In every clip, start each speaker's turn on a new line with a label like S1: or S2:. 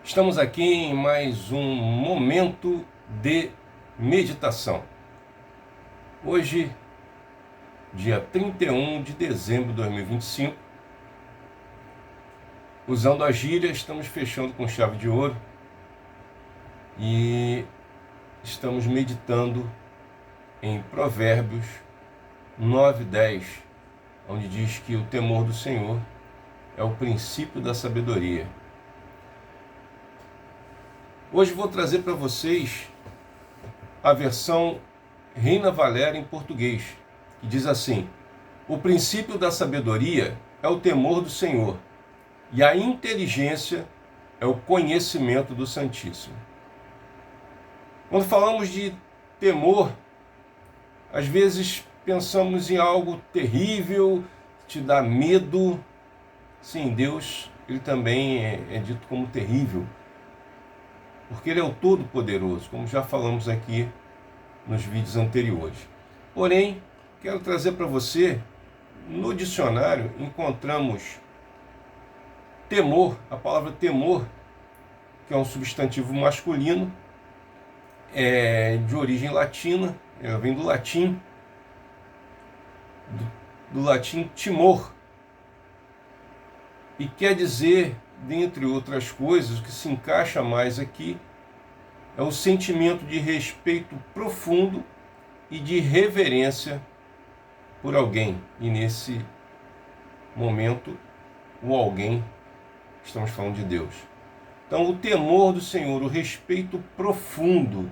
S1: Estamos aqui em mais um momento de meditação. Hoje, dia 31 de dezembro de 2025, usando a gíria, estamos fechando com chave de ouro e estamos meditando em Provérbios 9:10, onde diz que o temor do Senhor é o princípio da sabedoria. Hoje vou trazer para vocês a versão Reina Valera em português, que diz assim: o princípio da sabedoria é o temor do Senhor, e a inteligência é o conhecimento do Santíssimo. Quando falamos de temor, às vezes pensamos em algo terrível, que te dá medo. Sim, Deus, ele também é dito como terrível, porque ele é o Todo-Poderoso, como já falamos aqui nos vídeos anteriores. Porém, quero trazer para você, no dicionário, encontramos temor, a palavra temor, que é um substantivo masculino, de origem latina, vem do latim, do latim timor, e quer dizer, dentre outras coisas, o que se encaixa mais aqui, é o sentimento de respeito profundo e de reverência por alguém. E nesse momento, o alguém, estamos falando de Deus. Então, o temor do Senhor, o respeito profundo,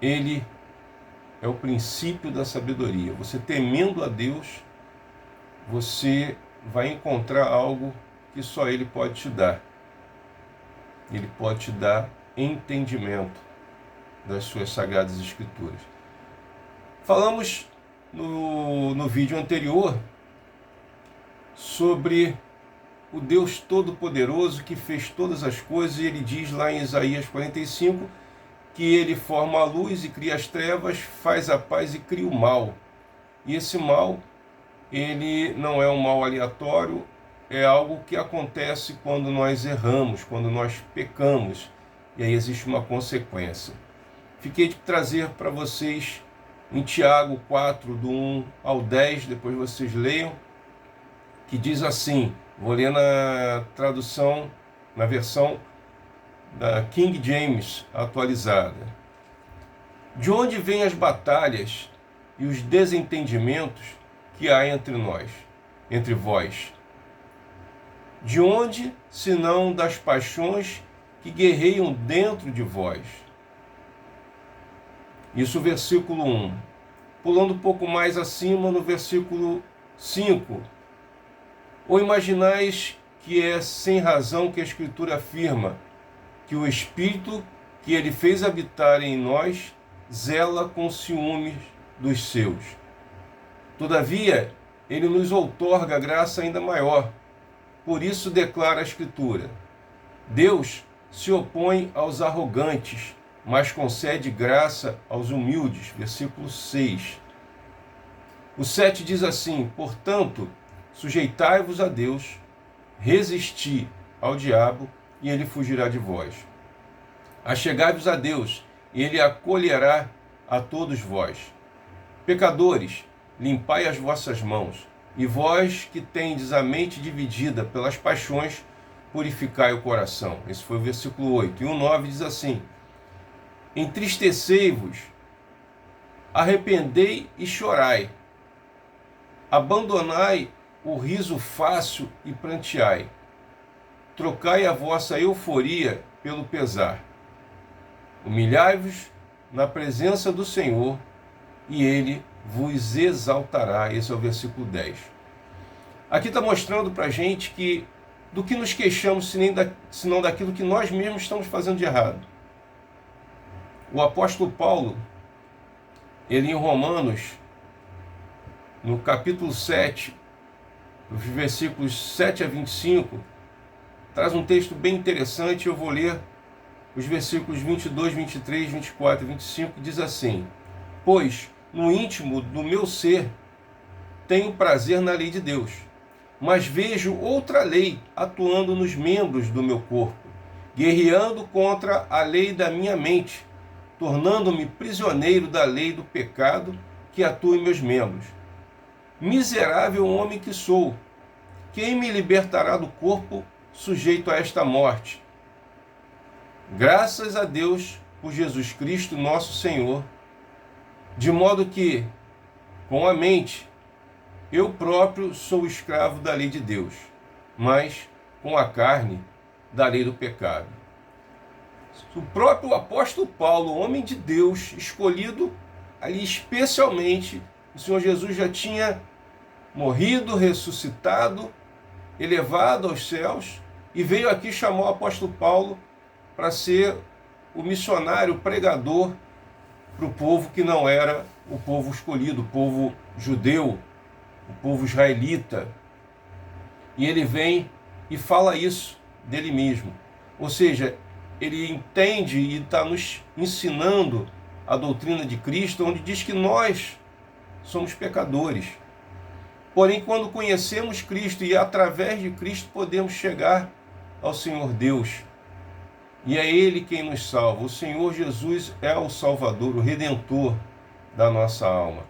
S1: ele é o princípio da sabedoria. Você temendo a Deus, você vai encontrar algo que só Ele pode te dar. Ele pode te dar entendimento das suas sagradas escrituras. Falamos no vídeo anterior sobre o Deus Todo-Poderoso que fez todas as coisas, e ele diz lá em Isaías 45 que ele forma a luz e cria as trevas, faz a paz e cria o mal. E esse mal, ele não é um mal aleatório, é algo que acontece quando nós erramos, quando nós pecamos, e aí existe uma consequência. Fiquei de trazer para vocês em Tiago 4, do 1 ao 10, depois vocês leiam, que diz assim, vou ler na tradução, na versão da King James atualizada. De onde vêm as batalhas e os desentendimentos que há entre nós, entre vós? De onde, senão das paixões que guerreiam dentro de vós? Isso, versículo 1. Pulando um pouco mais acima, no versículo 5. Ou imaginais que é sem razão que a Escritura afirma que o Espírito que ele fez habitar em nós zela com ciúmes dos seus. Todavia, ele nos outorga graça ainda maior. Por isso declara a Escritura: Deus se opõe aos arrogantes, mas concede graça aos humildes. Versículo 6. O 7 diz assim: portanto, sujeitai-vos a Deus, resisti ao diabo, e ele fugirá de vós. Achegai-vos a Deus, e ele acolherá a todos vós. Pecadores, limpai as vossas mãos, e vós que tendes a mente dividida pelas paixões, purificai o coração. Esse foi o versículo 8. E o 9 diz assim: entristecei-vos, arrependei e chorai. Abandonai o riso fácil e pranteai. Trocai a vossa euforia pelo pesar. Humilhai-vos na presença do Senhor, e Ele vos exaltará. Esse é o versículo 10. Aqui está mostrando para a gente que do que nos queixamos, senão daquilo que nós mesmos estamos fazendo de errado. O apóstolo Paulo, ele em Romanos, no capítulo 7, os versículos 7 a 25, traz um texto bem interessante. Eu vou ler os versículos 22, 23, 24 e 25, que diz assim: pois no íntimo do meu ser tenho prazer na lei de Deus, mas vejo outra lei atuando nos membros do meu corpo, guerreando contra a lei da minha mente, tornando-me prisioneiro da lei do pecado que atua em meus membros. Miserável homem que sou, quem me libertará do corpo sujeito a esta morte? Graças a Deus por Jesus Cristo, nosso Senhor, de modo que, com a mente, eu próprio sou escravo da lei de Deus, mas com a carne, da lei do pecado. O próprio apóstolo Paulo, homem de Deus, escolhido ali especialmente, o Senhor Jesus já tinha morrido, ressuscitado, elevado aos céus, e veio aqui chamar o apóstolo Paulo para ser o missionário, o pregador para o povo que não era o povo escolhido, o povo judeu, o povo israelita. E ele vem e fala isso dele mesmo. Ou seja, ele entende e está nos ensinando a doutrina de Cristo, onde diz que nós somos pecadores. Porém, quando conhecemos Cristo e através de Cristo podemos chegar ao Senhor Deus. E é Ele quem nos salva. O Senhor Jesus é o Salvador, o Redentor da nossa alma,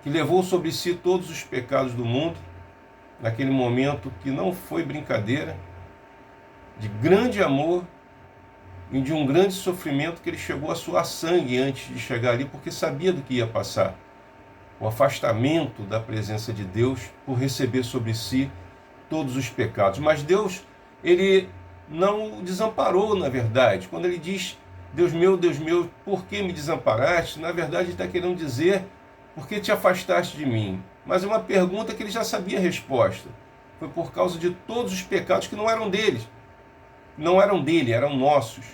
S1: que levou sobre si todos os pecados do mundo, naquele momento que não foi brincadeira, de grande amor e de um grande sofrimento, que ele chegou a suar sangue antes de chegar ali, porque sabia do que ia passar. O afastamento da presença de Deus por receber sobre si todos os pecados. Mas Deus, ele não o desamparou, na verdade. Quando ele diz, Deus meu, por que me desamparaste? Na verdade, ele está querendo dizer, por que te afastaste de mim? Mas é uma pergunta que ele já sabia a resposta. Foi por causa de todos os pecados que não eram deles. Não eram dele, eram nossos.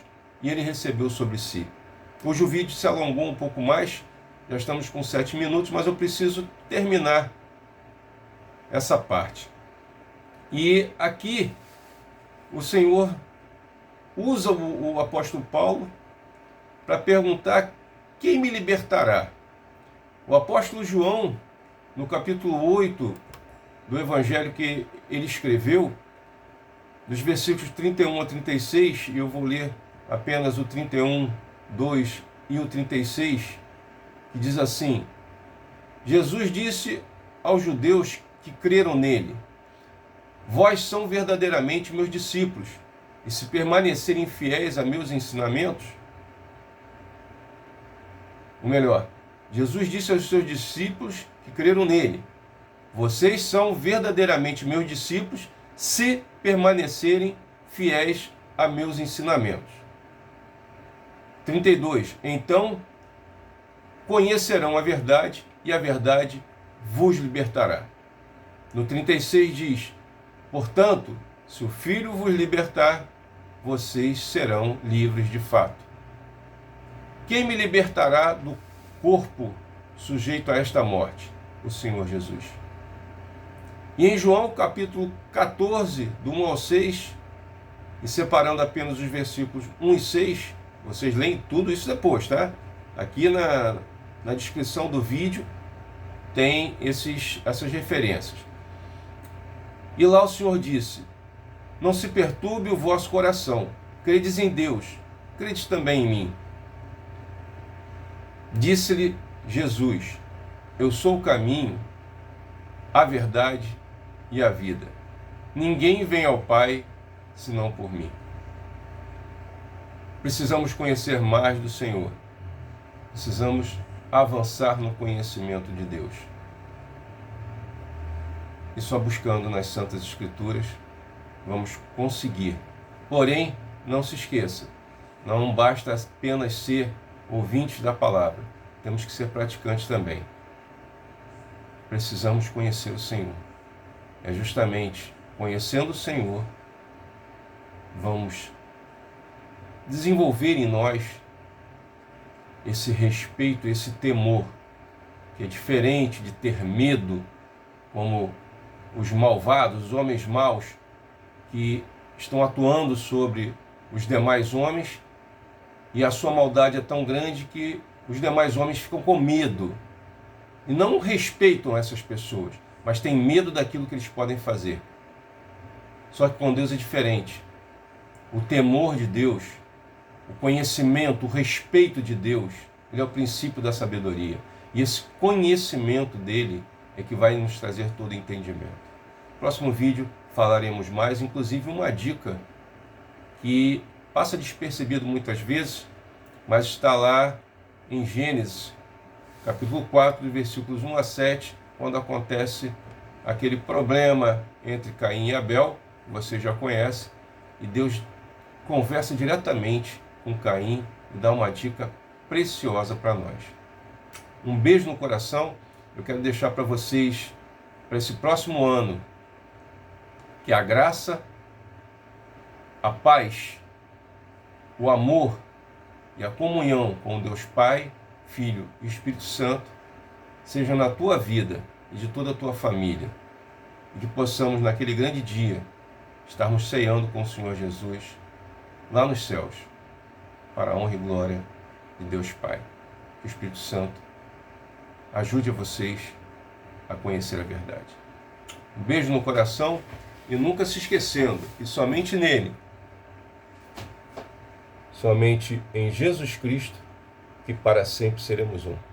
S1: E ele recebeu sobre si. Hoje o vídeo se alongou um pouco mais, já estamos com 7 minutos, mas eu preciso terminar essa parte. E aqui o Senhor usa o apóstolo Paulo para perguntar: quem me libertará? O apóstolo João, no capítulo 8 do evangelho que ele escreveu, dos versículos 31 a 36, e eu vou ler apenas o 31, 2 e o 36, que diz assim: Jesus disse aos judeus que creram nele: vós são verdadeiramente meus discípulos, e se permanecerem fiéis a meus ensinamentos, ou melhor, Jesus disse aos seus discípulos que creram nele: vocês são verdadeiramente meus discípulos se permanecerem fiéis a meus ensinamentos. 32. Então conhecerão a verdade, e a verdade vos libertará. No 36 diz: portanto, se o Filho vos libertar, vocês serão livres de fato. Quem me libertará do corpo sujeito a esta morte? O Senhor Jesus. E em João capítulo 14, do 1 ao 6, e separando apenas os versículos 1 e 6, vocês leem tudo isso depois, tá? Aqui na descrição do vídeo tem essas referências. E lá o Senhor disse: não se perturbe o vosso coração, credes em Deus, credes também em mim. Disse-lhe Jesus: eu sou o caminho, a verdade e a vida. Ninguém vem ao Pai senão por mim. Precisamos conhecer mais do Senhor. Precisamos avançar no conhecimento de Deus. E só buscando nas Santas Escrituras vamos conseguir. Porém, não se esqueça, não basta apenas ser ouvintes da palavra, temos que ser praticantes também. Precisamos conhecer o Senhor. É justamente conhecendo o Senhor, vamos desenvolver em nós esse respeito, esse temor, que é diferente de ter medo, como os malvados, os homens maus, que estão atuando sobre os demais homens, e a sua maldade é tão grande que os demais homens ficam com medo e não respeitam essas pessoas. mas têm medo daquilo que eles podem fazer. Só que com Deus é diferente. O temor de Deus, o conhecimento, o respeito de Deus, ele é o princípio da sabedoria. E esse conhecimento dele é que vai nos trazer todo entendimento. No próximo vídeo falaremos mais, inclusive uma dica que passa despercebido muitas vezes, mas está lá em Gênesis, capítulo 4, versículos 1 a 7, quando acontece aquele problema entre Caim e Abel, que você já conhece, e Deus conversa diretamente com Caim e dá uma dica preciosa para nós. Um beijo no coração. Eu quero deixar para vocês, para esse próximo ano, que a graça, a paz, o amor e a comunhão com Deus Pai, Filho e Espírito Santo seja na tua vida e de toda a tua família. E que possamos, naquele grande dia, estarmos ceando com o Senhor Jesus lá nos céus, para a honra e glória de Deus Pai. Que o Espírito Santo ajude a vocês a conhecer a verdade. Um beijo no coração e nunca se esquecendo que somente nele, somente em Jesus Cristo, que para sempre seremos um.